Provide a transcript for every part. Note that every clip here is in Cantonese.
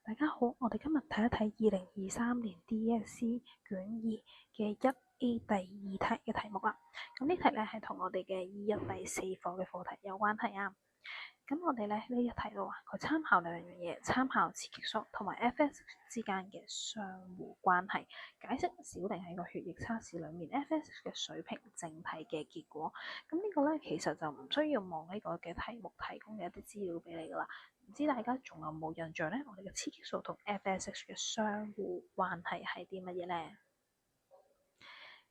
大家好，我哋今日睇一睇2023年 DSE 卷2嘅 1A 第2題嘅題目啦。咁呢題咧係同我哋嘅21第4課嘅課題有關係啊。咁我哋咧呢一題度啊，佢參考兩樣嘢，參考雌激素同埋 FSH 之間嘅相互關係，解釋小定喺個血液測試裡面 FSH 嘅水平整體嘅結果。咁呢個咧其實就唔需要望呢個嘅題目提供嘅一啲資料俾你噶啦。唔知大家仲有冇印象咧？我哋嘅雌激素同 FSH 嘅相互關係係啲乜嘢咧？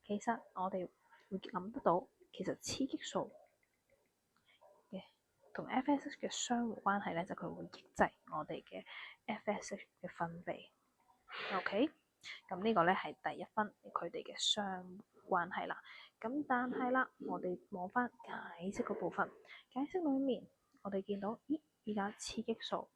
其實我哋會諗得到，其實雌激素嘅同 FSH 嘅相互關係咧，就佢會抑制我哋嘅 FSH 嘅分泌。OK，咁呢個咧係第一分佢哋嘅相互關係啦。咁但係啦，我哋望翻解釋個部分，解釋裡面我哋見到，依家雌激素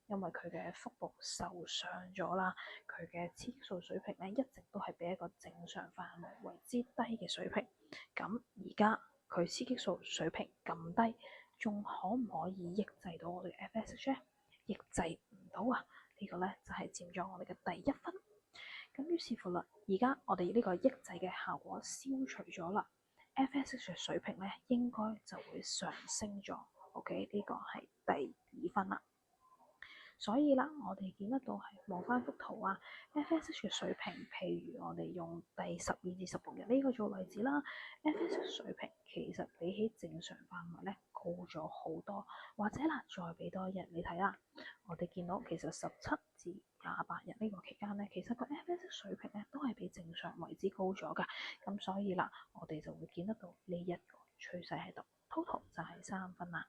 因為佢嘅腹部受傷咗啦，佢嘅雌激素水平咧一直都係比一個正常範圍為之低嘅水平。咁而家佢雌激素水平咁低，仲可唔可以抑制到我哋嘅 FSH 咧？抑制唔到啊！呢個咧就係佔咗我哋嘅第一分。咁於是乎啦，而家我哋呢個抑制嘅效果消除咗啦，FSH 嘅水平咧應該就會上升咗。OK，呢個係第2分啦。所以啦，我哋見得到係望翻幅圖啊，FSH 嘅水平，譬如我哋用第12至16日呢個做例子啦，FSH 水平其實比起正常範圍咧高咗好多，或者啦，再俾多一日你睇啦，我哋見到其實17至28日呢個期間咧，其實個 FSH 水平咧都係比正常為之高咗㗎，咁所以啦，我哋就會見得到呢一個趨勢喺度，total 就係3分啦。